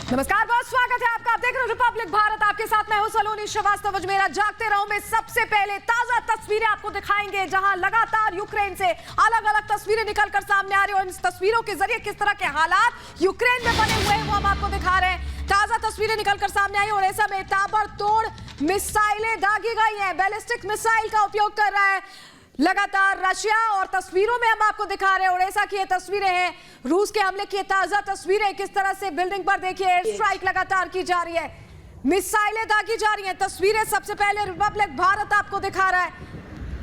नमस्कार, बहुत स्वागत है आपका। आप देख रहे हो रिपब्लिक भारत। आपके साथ मैं हूं सलोनी श्रीवास्तव। मेरा जागते रहो में सबसे पहले ताजा तस्वीरें आपको दिखाएंगे, जहां लगातार यूक्रेन से अलग अलग तस्वीरें निकलकर सामने आ रही है और इन तस्वीरों के जरिए किस तरह के हालात यूक्रेन में बने हुए हैं वो हम आपको दिखा रहे हैं। ताजा तस्वीरें निकलकर सामने आई और ऐसा में ताबड़तोड़ मिसाइलें दागी गई हैं। बैलिस्टिक मिसाइल का उपयोग कर रहा है लगातार रशिया और तस्वीरों में हम आपको दिखा रहे हैं ओडेसा की ये तस्वीरें हैं। रूस के हमले की ताजा तस्वीरें, किस तरह से बिल्डिंग पर देखिए एयर स्ट्राइक लगातार की जा रही है, मिसाइलें दागी जा रही हैं। तस्वीरें सबसे पहले रिपब्लिक भारत आपको दिखा रहा है।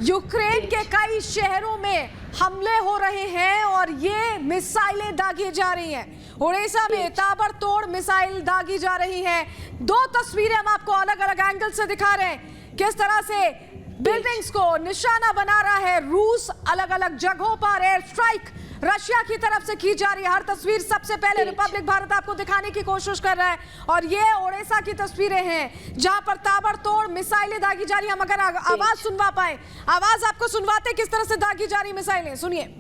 यूक्रेन के कई शहरों में हमले हो रहे हैं और ये मिसाइलें दागी जा रही हैं। ओडेसा में ताबड़तोड़ मिसाइल दागी जा रही है। दो तस्वीरें हम आपको अलग अलग एंगल से दिखा रहे हैं, किस तरह से बिल्डिंग्स को निशाना बना रहा है रूस। अलग अलग जगहों पर एयर स्ट्राइक रशिया की तरफ से की जा रही है। हर तस्वीर सबसे पहले रिपब्लिक भारत आपको दिखाने की कोशिश कर रहा है और ये ओडेसा की तस्वीरें हैं जहां पर ताबड़तोड़ मिसाइलें दागी जा रही है। हम अगर आवाज सुनवा पाए, आवाज आपको सुनवाते किस तरह से दागी जा रही मिसाइलें, सुनिए।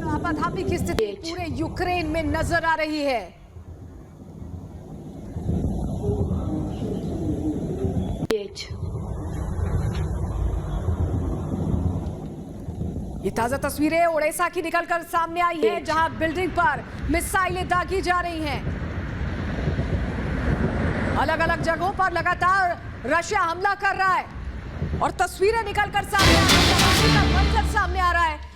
आपाधापी की स्थिति पूरे यूक्रेन में नजर आ रही है। ये ताजा तस्वीरें ओडेसा की निकलकर सामने आई है जहां बिल्डिंग पर मिसाइलें दागी जा रही हैं। अलग अलग जगहों पर लगातार रशिया हमला कर रहा है और तस्वीरें निकलकर सामने आ रही है, मंजर सामने आ रहा है।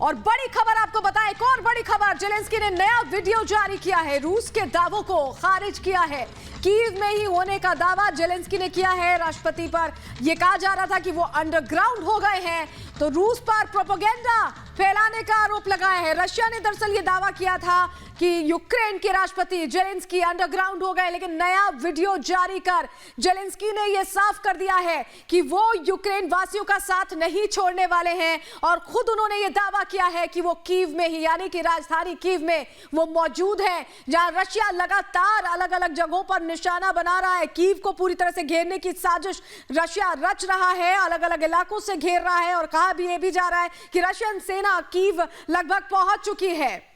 और बड़ी खबर आपको बताएं, एक और बड़ी खबर, जेलेंस्की ने नया वीडियो जारी किया है। रूस के दावों को खारिज किया है। कीव में ही होने का दावा जेलेंस्की ने किया है राष्ट्रपति पर। यह कहा जा रहा था कि वो अंडरग्राउंड हो गए हैं, तो रूस पर प्रोपेगेंडा फैलाने का आरोप लगाया है। रशिया ने दरअसल ये दावा किया था कि यूक्रेन के राष्ट्रपति जेलेंस्की अंडरग्राउंड हो गए, लेकिन नया वीडियो जारी कर जेलेंस्की ने यह साफ कर दिया है कि वो यूक्रेन वासियों का साथ नहीं छोड़ने वाले हैं और खुद उन्होंने ये दावा किया है कि वो कीव में ही, यानी कि राजधानी कीव में वो मौजूद हैं, जहां रशिया लगातार अलग अलग जगहों पर निशाना बना रहा है। कीव को पूरी तरह से घेरने की साजिश रशिया रच रहा है, अलग अलग इलाकों से घेर रहा है और कहा भी ये भी जा रहा है कि रशियन सेना कीव लगभग पहुंच चुकी है।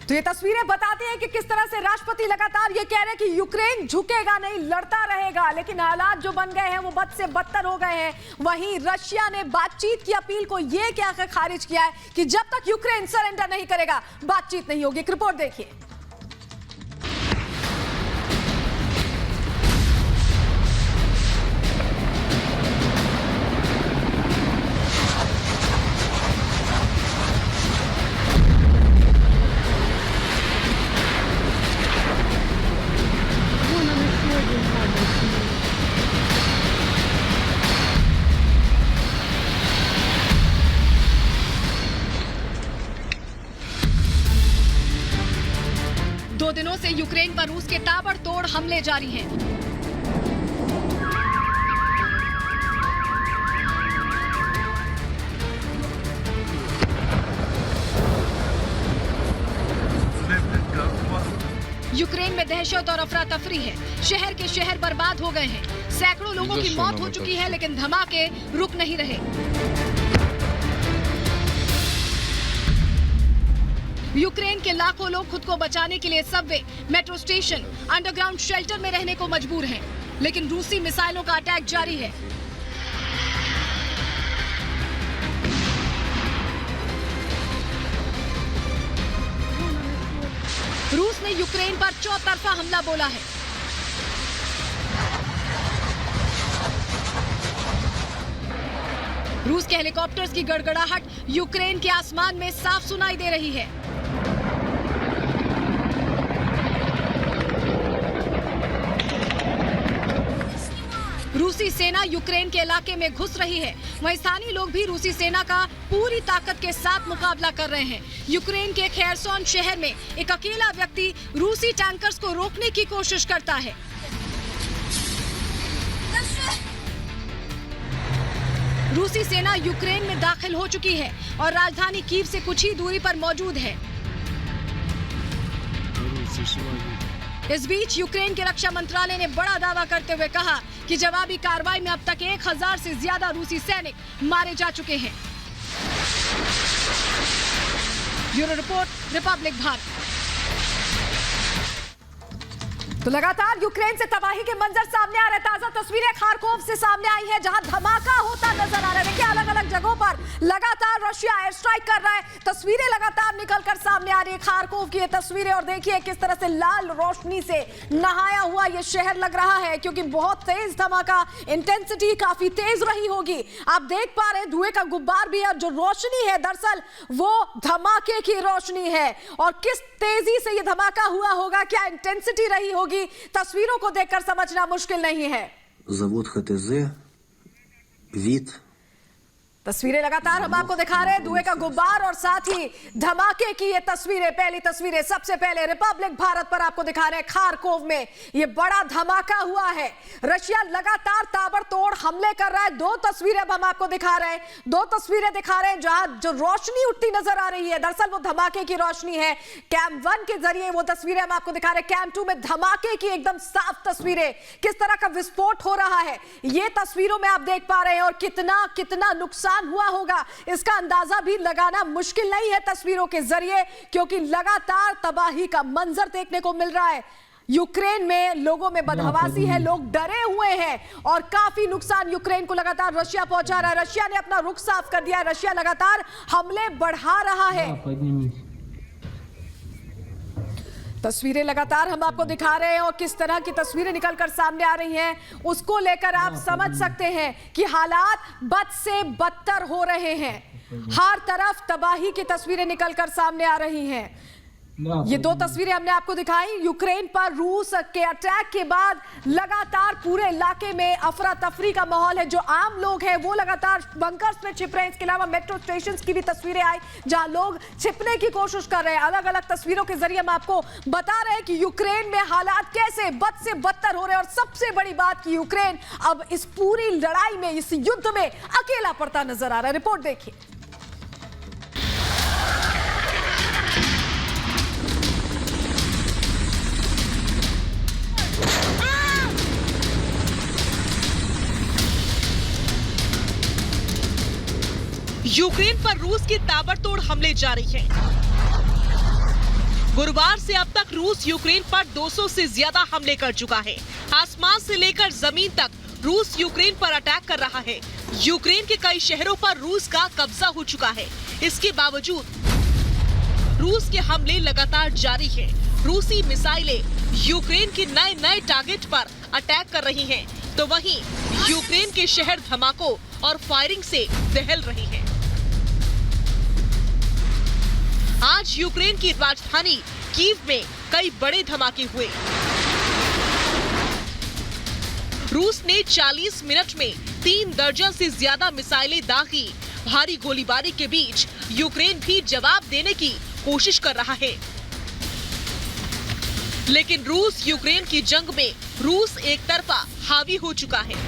तो ये तस्वीरें बताती हैं कि किस तरह से राष्ट्रपति लगातार ये कह रहे हैं कि यूक्रेन झुकेगा नहीं, लड़ता रहेगा, लेकिन हालात जो बन गए हैं वो बद से बदतर हो गए हैं। वहीं रशिया ने बातचीत की अपील को ये क्या खारिज किया है कि जब तक यूक्रेन सरेंडर नहीं करेगा बातचीत नहीं होगी। एक रिपोर्ट देखिए। दो दिनों से यूक्रेन पर रूस के ताबड़तोड़ हमले जारी हैं। यूक्रेन में दहशत और अफरा तफरी है। शहर के शहर बर्बाद हो गए हैं। सैकड़ों लोगों की मौत हो चुकी है, लेकिन धमाके रुक नहीं रहे। यूक्रेन के लाखों लोग खुद को बचाने के लिए Subway, metro station, underground shelter में रहने को मजबूर हैं, लेकिन रूसी मिसाइलों का अटैक जारी है। रूस ने यूक्रेन पर चौतरफा हमला बोला है। रूस के हेलीकॉप्टर्स की गड़गड़ाहट यूक्रेन के आसमान में साफ सुनाई दे रही है। रूसी सेना यूक्रेन के इलाके में घुस रही है। वहीं स्थानीय लोग भी रूसी सेना का पूरी ताकत के साथ मुकाबला कर रहे हैं। यूक्रेन के खेरसोन शहर में एक अकेला व्यक्ति रूसी टैंकर्स को रोकने की कोशिश करता है। रूसी सेना यूक्रेन में दाखिल हो चुकी है और राजधानी कीव से कुछ ही दूरी पर मौजूद है। इस बीच यूक्रेन के रक्षा मंत्रालय ने बड़ा दावा करते हुए कहा कि जवाबी कार्रवाई में अब तक 1000 से ज्यादा रूसी सैनिक मारे जा चुके हैं। Bureau report, Republic Bharat. तो लगातार यूक्रेन से तबाही के मंजर सामने आ रहे। ताजा तस्वीरें खारकोव से सामने आई हैं, जहां धमाका होता नजर आ रहा है। देखिए, अलग अलग जगहों पर लगातार रशिया एयर स्ट्राइक कर रहा है। तस्वीरें लगातार निकलकर सामने आ रही है, खारकोव की ये तस्वीरें। और देखिए किस तरह से लाल रोशनी से नहाया हुआ ये शहर लग रहा है, क्योंकि बहुत तेज धमाका, इंटेंसिटी काफी तेज रही होगी। आप देख पा रहे हैं धुएं का गुब्बार भी है, जो रोशनी है दरअसल वो धमाके की रोशनी है। और किस तेजी से ये धमाका हुआ होगा, क्या इंटेंसिटी रही होगी, तस्वीरों को देखकर समझना मुश्किल नहीं है। завод ХТЗ, вид तस्वीरें लगातार हम आपको दिखा रहे हैं, धुएं का गुब्बार और साथ ही धमाके की ये तस्वीरें। पहली तस्वीरें सबसे पहले रिपब्लिक भारत पर आपको दिखा रहे हैं। खारकोव में ये बड़ा धमाका हुआ है। रशिया लगातार ताबड़तोड़ हमले कर रहा है। दो तस्वीरें अब हम आपको दिखा रहे हैं, दो तस्वीरें दिखा रहे हैं जहां जो रोशनी उठती नजर आ रही है, दरअसल वो धमाके की रोशनी है। कैम 1 के जरिए वो तस्वीरें हम आपको दिखा रहे हैं। कैम 2 में धमाके की एकदम साफ तस्वीरें, किस तरह का विस्फोट हो रहा है ये तस्वीरों में आप देख पा रहे हैं। और कितना नुकसान हुआ होगा इसका अंदाजा भी लगाना मुश्किल नहीं है तस्वीरों के जरिए, क्योंकि लगातार तबाही का मंजर देखने को मिल रहा है। यूक्रेन में लोगों में बदहवासी है, लोग डरे हुए हैं और काफी नुकसान यूक्रेन को लगातार रशिया पहुंचा रहा है। रशिया ने अपना रुख साफ कर दिया है, रशिया लगातार हमले बढ़ा रहा है। तस्वीरें लगातार हम आपको दिखा रहे हैं और किस तरह की तस्वीरें निकलकर सामने आ रही हैं, उसको लेकर आप समझ सकते हैं कि हालात बद से बदतर हो रहे हैं। हर तरफ तबाही की तस्वीरें निकलकर सामने आ रही हैं। ये दो तस्वीरें हमने आपको दिखाई यूक्रेन पर रूस के अटैक के बाद। लगातार पूरे इलाके में अफरा तफरी का माहौल है। जो आम लोग हैं वो लगातार बंकर्स में छिप रहे हैं। इसके अलावा मेट्रो स्टेशन की भी तस्वीरें आई जहां लोग छिपने की कोशिश कर रहे हैं। अलग अलग तस्वीरों के जरिए हम आपको बता रहे हैं कि यूक्रेन में हालात कैसे बद से बदतर हो रहे हैं। और सबसे बड़ी बात कि यूक्रेन अब इस पूरी लड़ाई में, इस युद्ध में अकेला पड़ता नजर आ रहा है। रिपोर्ट देखिए। यूक्रेन पर रूस की ताबड़तोड़ हमले जारी हैं। गुरुवार से अब तक रूस यूक्रेन पर 200 से ज्यादा हमले कर चुका है। आसमान से लेकर जमीन तक रूस यूक्रेन पर अटैक कर रहा है। यूक्रेन के कई शहरों पर रूस का कब्जा हो चुका है। इसके बावजूद रूस के हमले लगातार जारी हैं। रूसी मिसाइलें यूक्रेन के नए टारगेट पर अटैक कर रही हैं, तो वहीं यूक्रेन के शहर धमाकों और फायरिंग से दहल रही हैं। आज यूक्रेन की राजधानी कीव में कई बड़े धमाके हुए। रूस ने 40 मिनट में 3 दर्जन से ज्यादा मिसाइलें दागी। भारी गोलीबारी के बीच यूक्रेन भी जवाब देने की कोशिश कर रहा है, लेकिन रूस यूक्रेन की जंग में रूस एक तरफा हावी हो चुका है।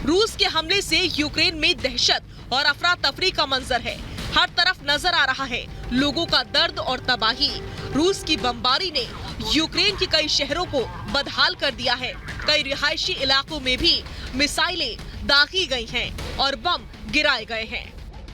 रूस के हमले से यूक्रेन में दहशत और अफरा तफरी का मंजर है। हर तरफ नजर आ रहा है लोगों का दर्द और तबाही। रूस की बमबारी ने यूक्रेन के कई शहरों को बदहाल कर दिया है। कई रिहायशी इलाकों में भी मिसाइलें दागी गई हैं और बम गिराए गए हैं।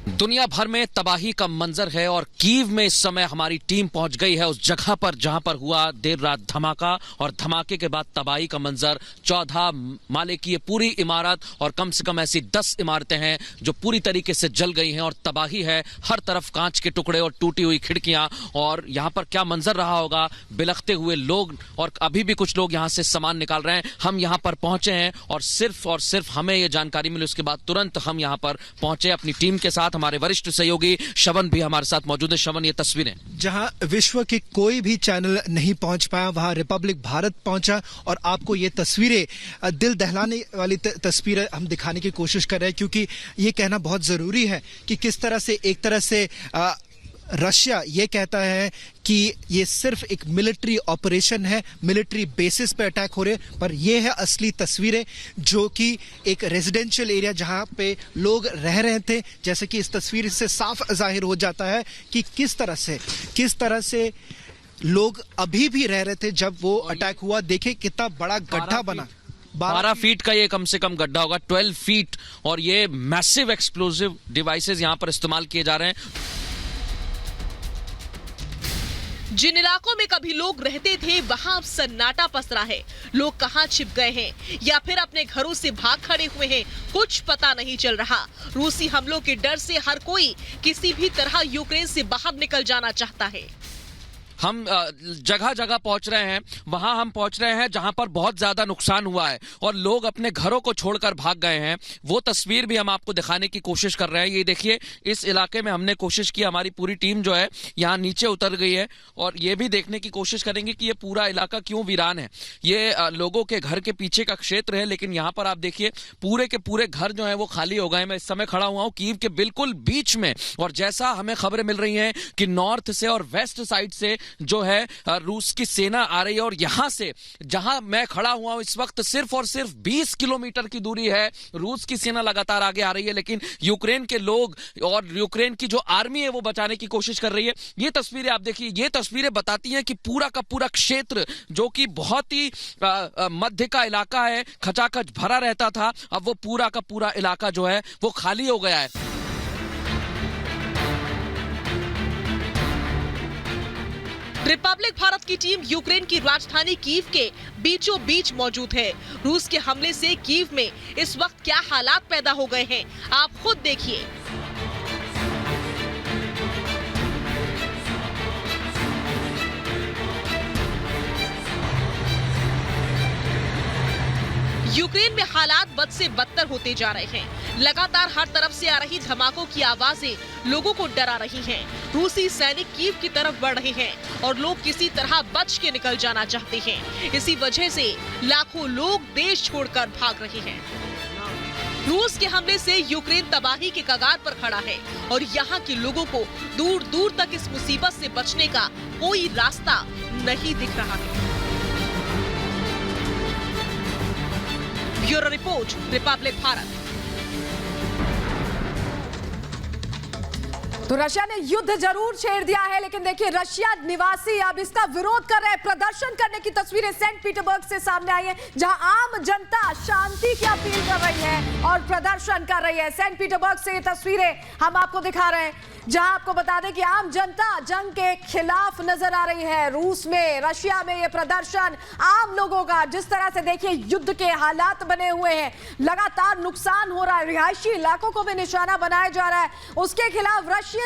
दुनिया भर में तबाही का मंजर है और कीव में इस समय हमारी टीम पहुंच गई है उस जगह पर जहां पर हुआ देर रात धमाका और धमाके के बाद तबाही का मंजर। 14 माले की ये पूरी इमारत और कम से कम ऐसी 10 इमारतें हैं जो पूरी तरीके से जल गई हैं और तबाही है। हर तरफ कांच के टुकड़े और टूटी हुई खिड़कियां। और यहाँ पर क्या मंजर रहा होगा, बिलखते हुए लोग, और अभी भी कुछ लोग यहाँ से सामान निकाल रहे हैं। हम यहाँ पर पहुंचे हैं और सिर्फ हमें ये जानकारी मिली, उसके बाद तुरंत हम यहाँ पर पहुंचे अपनी टीम के साथ। हमारे वरिष्ठ सहयोगी शवन भी हमारे साथ मौजूद है। शवन, ये तस्वीरें जहां विश्व के कोई भी चैनल नहीं पहुंच पाया, वहां रिपब्लिक भारत पहुंचा और आपको ये तस्वीरें, दिल दहलाने वाली तस्वीरें हम दिखाने की कोशिश कर रहे हैं, क्योंकि ये कहना बहुत जरूरी है कि किस तरह से एक तरह से रशिया ये कहता है कि ये सिर्फ एक मिलिट्री ऑपरेशन है, मिलिट्री बेसिस पे अटैक हो रहे हैं, पर ये है असली तस्वीरें जो कि एक रेजिडेंशियल एरिया जहां पे लोग रह रहे थे। जैसे कि इस तस्वीर से साफ जाहिर हो जाता है कि किस तरह से लोग अभी भी रह रहे थे जब वो अटैक हुआ। देखिए कितना बड़ा गड्ढा बना, 12 फीट का ये कम से कम गड्ढा होगा, 12 फीट, और ये मैसिव एक्सप्लोसिव डिवाइसेस यहां पर इस्तेमाल किए जा रहे हैं। जिन इलाकों में कभी लोग रहते थे वहां अब सन्नाटा पसरा है। लोग कहां छिप गए हैं या फिर अपने घरों से भाग खड़े हुए हैं, कुछ पता नहीं चल रहा। रूसी हमलों के डर से हर कोई किसी भी तरह यूक्रेन से बाहर निकल जाना चाहता है। हम जगह जगह पहुंच रहे हैं, वहां हम पहुंच रहे हैं जहां पर बहुत ज्यादा नुकसान हुआ है और लोग अपने घरों को छोड़कर भाग गए हैं। वो तस्वीर भी हम आपको दिखाने की कोशिश कर रहे हैं। ये देखिए, इस इलाके में हमने कोशिश की, हमारी पूरी टीम जो है यहाँ नीचे उतर गई है और ये भी देखने की कोशिश करेंगे कि ये पूरा इलाका क्यों वीरान है। ये लोगों के घर के पीछे का क्षेत्र है, लेकिन यहाँ पर आप देखिए पूरे के पूरे घर जो है वो खाली हो गए। मैं इस समय खड़ा हुआ हूँ कीव के बिल्कुल बीच में, और जैसा हमें खबरें मिल रही हैं कि नॉर्थ से और वेस्ट साइड से जो है रूस की सेना आ रही है, और यहां से जहां मैं खड़ा हुआ हूं इस वक्त सिर्फ और सिर्फ 20 किलोमीटर की दूरी है। रूस की सेना लगातार आगे आ रही है, लेकिन यूक्रेन के लोग और यूक्रेन की जो आर्मी है वो बचाने की कोशिश कर रही है। ये तस्वीरें आप देखिए, ये तस्वीरें बताती हैं कि पूरा का पूरा क्षेत्र जो कि बहुत ही मध्य का इलाका है, खचाखच भरा रहता था, अब वो पूरा का पूरा इलाका जो है वो खाली हो गया है। रिपब्लिक भारत की टीम यूक्रेन की राजधानी कीव के बीचों बीच मौजूद है। रूस के हमले से कीव में इस वक्त क्या हालात पैदा हो गए हैं, आप खुद देखिए। यूक्रेन में हालात बद से बदतर होते जा रहे हैं। लगातार हर तरफ से आ रही धमाकों की आवाजें लोगों को डरा रही हैं। रूसी सैनिक कीव की तरफ बढ़ रहे हैं और लोग किसी तरह बच के निकल जाना चाहते हैं। इसी वजह से लाखों लोग देश छोड़कर भाग रहे हैं। रूस के हमले से यूक्रेन तबाही के कगार पर खड़ा है और यहाँ के लोगों को दूर दूर तक इस मुसीबत से बचने का कोई रास्ता नहीं दिख रहा है। Bureau report, Republic Bharat. तो रशिया ने युद्ध जरूर छेड़ दिया है, लेकिन देखिए रशिया निवासी अब इसका विरोध कर रहे हैं। प्रदर्शन करने की तस्वीरें सेंट पीटरबर्ग से सामने आई है, जहां आम जनता शांति की अपील कर रही है और प्रदर्शन कर रही है। सेंट पीटरबर्ग से ये तस्वीरें हम आपको दिखा रहे हैं, जहां आपको बता दें कि आम जनता जंग के खिलाफ नजर आ रही है। रूस में, रशिया में ये प्रदर्शन आम लोगों का, जिस तरह से देखिए युद्ध के हालात बने हुए हैं, लगातार नुकसान हो रहा है, रिहायशी इलाकों को भी निशाना बनाया जा रहा है, उसके खिलाफ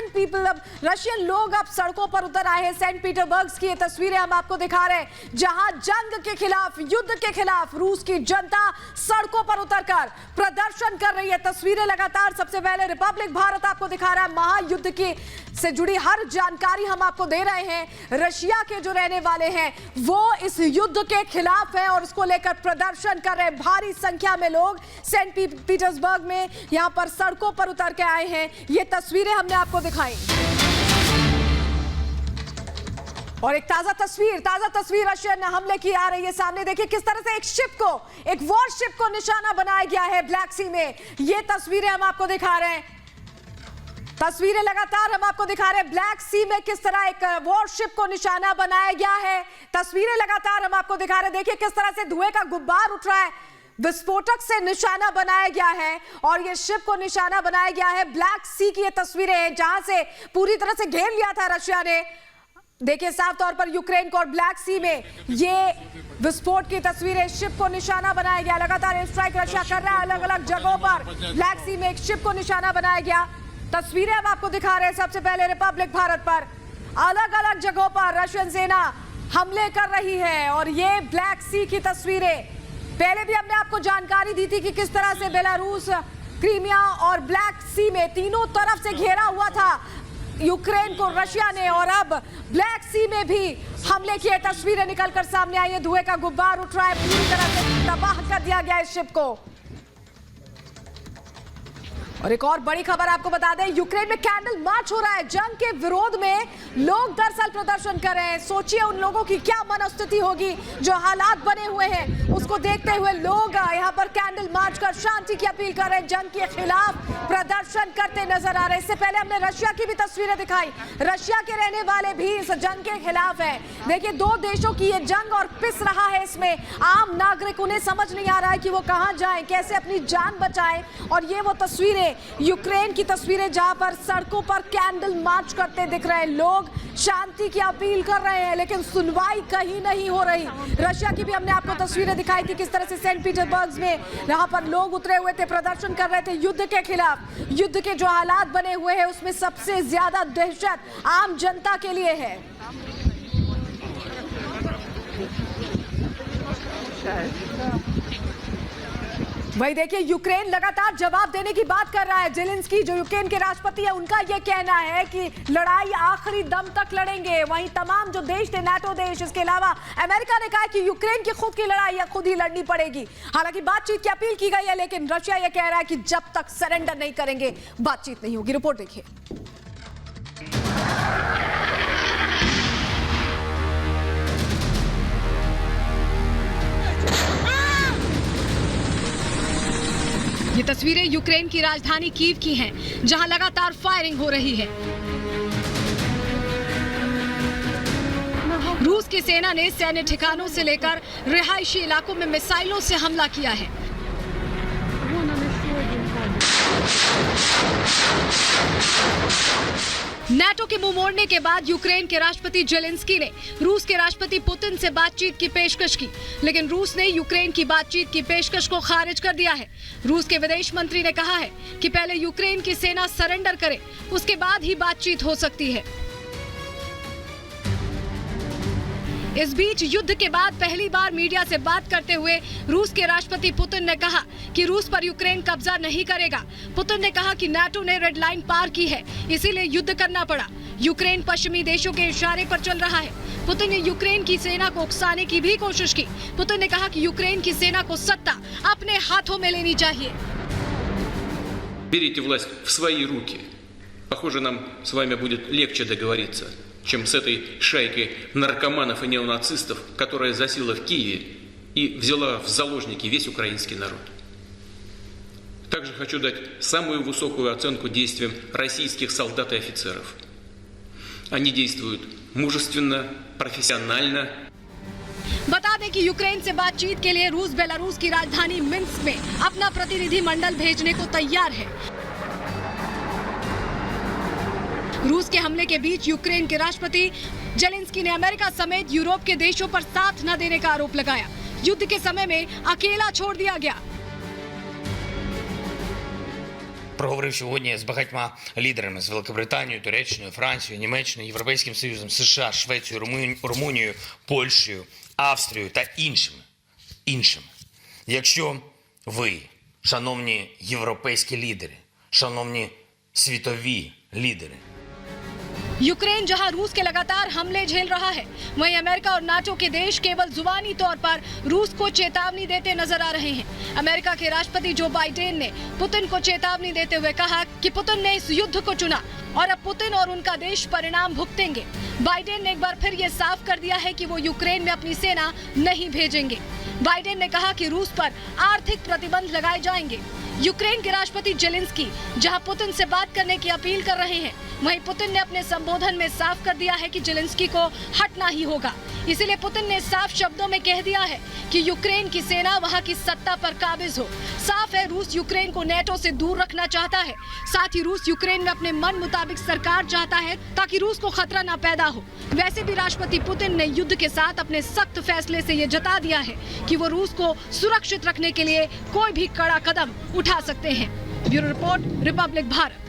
रशियन लोग अब सड़कों पर उतर आए हैं। सेंट पीटरबर्ग की ये तस्वीरें हम आपको दिखा रहे हैं, जहां जंग के खिलाफ, युद्ध के खिलाफ रूस की जनता सड़कों पर उतरकर प्रदर्शन कर रही है। तस्वीरें लगातार, सबसे पहले रिपब्लिक भारत आपको दिखा रहा है, महायुद्ध की से जुड़ी हर जानकारी हम आपको दे रहे हैं। रशिया के जो रहने वाले हैं वो इस युद्ध के खिलाफ है और उसको लेकर प्रदर्शन कर रहे हैं। भारी संख्या में लोग सेंट पीटर्सबर्ग में यहां पर सड़कों पर उतर के आए हैं। ये तस्वीरें हमने आपको दिखाई और एक ताजा तस्वीर रशियन हमले की आ रही है सामने। देखिए किस तरह से एक शिप को, एक वॉरशिप को निशाना बनाया गया है ब्लैक सी में। ये तस्वीरें हम आपको दिखा रहे हैं, तस्वीरें लगातार हम आपको दिखा रहे हैं ब्लैक सी में किस तरह एक वॉरशिप को निशाना बनाया गया है। तस्वीरें लगातार हम आपको दिखा रहे हैं, देखिए किस तरह से धुएं का गुब्बार उठ रहा है, विस्फोटक से निशाना बनाया गया है और ये शिप को निशाना बनाया गया है। ब्लैक सी की ये तस्वीरें हैं जहां से पूरी तरह से घेर लिया था रशिया ने, देखिए साफ तौर पर यूक्रेन को, और ब्लैक सी में ये विस्फोट की तस्वीरें, शिप को निशाना बनाया गया। लगातार एयर स्ट्राइक रशिया कर रहा है अलग अलग जगहों पर। ब्लैक सी में एक शिप को निशाना बनाया गया। तस्वीरें हम आपको दिखा रहे हैं सबसे पहले रिपब्लिक भारत पर, अलग अलग जगहों पर रशियन सेना हमले कर रही है और ये ब्लैक सी की तस्वीरें। पहले भी हमने आपको जानकारी दी थी कि किस तरह से बेलारूस, क्रीमिया और ब्लैक सी में तीनों तरफ से घेरा हुआ था यूक्रेन को रशिया ने, और अब ब्लैक सी में भी हमले की तस्वीरें निकलकर सामने आई है। धुएं का गुब्बार उठ रहा है, पूरी तरह से तबाह कर दिया गया इस शिप को और एक और बड़ी खबर आपको बता दें, यूक्रेन में कैंडल मार्च हो रहा है। जंग के विरोध में लोग दरअसल प्रदर्शन कर रहे हैं। सोचिए उन लोगों की क्या मनोस्थिति होगी जो हालात बने हुए हैं, उसको देखते हुए लोग यहाँ पर कैंडल मार्च कर शांति की अपील कर रहे हैं, जंग के खिलाफ प्रदर्शन करते नजर आ रहे हैं। इससे पहले हमने रशिया की भी तस्वीरें दिखाई, रशिया के रहने वाले भी इस जंग के खिलाफ है। देखिए, दो देशों की ये जंग और पिस रहा है इसमें। आम नागरिक, उन्हें समझ नहीं आ रहा है कि वो कहां जाएं, कैसे अपनी जान बचाएं। और ये वो तस्वीरें, यूक्रेन की तस्वीरें जहां पर सड़कों पर कैंडल मार्च करते दिख रहे हैं लोग, शांति की अपील कर रहे हैं, लेकिन सुनवाई कहीं नहीं हो रही। रशिया की भी हमने आपको तस्वीरें दिखाई थी, किस तरह से सेंट पीटर्सबर्ग में यहाँ पर लोग उतरे हुए थे, प्रदर्शन कर रहे थे युद्ध के खिलाफ। युद्ध के जो हालात बने हुए हैं उसमें सबसे ज्यादा दहशत आम जनता के लिए है। वही देखिए, यूक्रेन लगातार जवाब देने की बात कर रहा है। जेलेंस्की जो यूक्रेन के राष्ट्रपति है, उनका यह कहना है कि लड़ाई आखिरी दम तक लड़ेंगे। वहीं तमाम जो देश थे, नाटो देश, इसके अलावा अमेरिका ने कहा है कि यूक्रेन की खुद की लड़ाई या खुद ही लड़नी पड़ेगी। हालांकि बातचीत की अपील की गई है, लेकिन रशिया यह कह रहा है कि जब तक सरेंडर नहीं करेंगे बातचीत नहीं होगी। रिपोर्ट देखिए। ये तस्वीरें यूक्रेन की राजधानी कीव की हैं, जहां लगातार फायरिंग हो रही है। रूस की सेना ने सैन्य ठिकानों से लेकर रिहायशी इलाकों में मिसाइलों से हमला किया है। नाटो के मुंह मोड़ने के बाद यूक्रेन के राष्ट्रपति जेलेंस्की ने रूस के राष्ट्रपति पुतिन से बातचीत की पेशकश की, लेकिन रूस ने यूक्रेन की बातचीत की पेशकश को खारिज कर दिया है। रूस के विदेश मंत्री ने कहा है कि पहले यूक्रेन की सेना सरेंडर करे, उसके बाद ही बातचीत हो सकती है। इस बीच युद्ध के बाद पहली बार मीडिया से बात करते हुए रूस के राष्ट्रपति पुतिन ने कहा कि रूस पर यूक्रेन कब्जा नहीं करेगा। पुतिन ने कहा कि नाटो ने रेड लाइन पार की है, इसीलिए युद्ध करना पड़ा। यूक्रेन पश्चिमी देशों के इशारे पर चल रहा है। पुतिन ने यूक्रेन की सेना को उकसाने की भी कोशिश की। पुतिन ने कहा कि यूक्रेन की सेना को सत्ता अपने हाथों में लेनी चाहिए। Берите власть в свои руки. Похоже, нам с вами будет легче договориться, чем с этой шайкой наркоманов и неонацистов, которая засела в Киеве и взяла в заложники весь украинский народ. Также хочу дать самую высокую оценку действиям российских солдат и офицеров. Они действуют мужественно, профессионально. बता दें कि यूक्रेन से बातचीत के लिए रूस बेलारूस की राजधानी मिन्स्क में अपना प्रतिनिधि मंडल भेजने को तैयार है। रूस के हमले के बीच यूक्रेन के राष्ट्रपति जेलेंस्की ने अमेरिका समेत यूरोप के देशों पर साथ न देने का आरोप लगाया। युद्ध के समय में अकेला छोड़ दिया गया। Проговорив сьогодні з багатьма лідерами, з Великобританією, Туреччиною, Францією, Німеччиною, Європейським Союзом, США, Швецією, Румунією, Польщею, Австрією та іншими. Якщо ви, шановні європейські лідери, шановні світові лідери, यूक्रेन जहां रूस के लगातार हमले झेल रहा है, वहीं अमेरिका और नाटो के देश केवल जुबानी तौर पर रूस को चेतावनी देते नजर आ रहे हैं। अमेरिका के राष्ट्रपति जो बाइडेन ने पुतिन को चेतावनी देते हुए कहा कि पुतिन ने इस युद्ध को चुना और अब पुतिन और उनका देश परिणाम भुगतेंगे। बाइडेन ने एक बार फिर ये साफ कर दिया है कि वो यूक्रेन में अपनी सेना नहीं भेजेंगे। बाइडेन ने कहा कि रूस पर आर्थिक प्रतिबंध लगाए जाएंगे। यूक्रेन के राष्ट्रपति जेलेंस्की जहां पुतिन से बात करने की अपील कर रहे हैं, वहीं पुतिन ने अपने संबोधन में साफ कर दिया है कि जेलेंस्की को हटना ही होगा। इसीलिए पुतिन ने साफ शब्दों में कह दिया है कि यूक्रेन की सेना वहां की सत्ता पर काबिज हो। साफ है, रूस यूक्रेन को नेटो से दूर रखना चाहता है। साथ ही रूस यूक्रेन में अपने मन मुताबिक सरकार चाहता है ताकि रूस को खतरा न पैदा हो। वैसे भी राष्ट्रपति पुतिन ने युद्ध के साथ अपने सख्त फैसले से ये जता दिया है कि वो रूस को सुरक्षित रखने के लिए कोई भी कड़ा कदम उठा सकते हैं। Bureau report, Republic Bharat.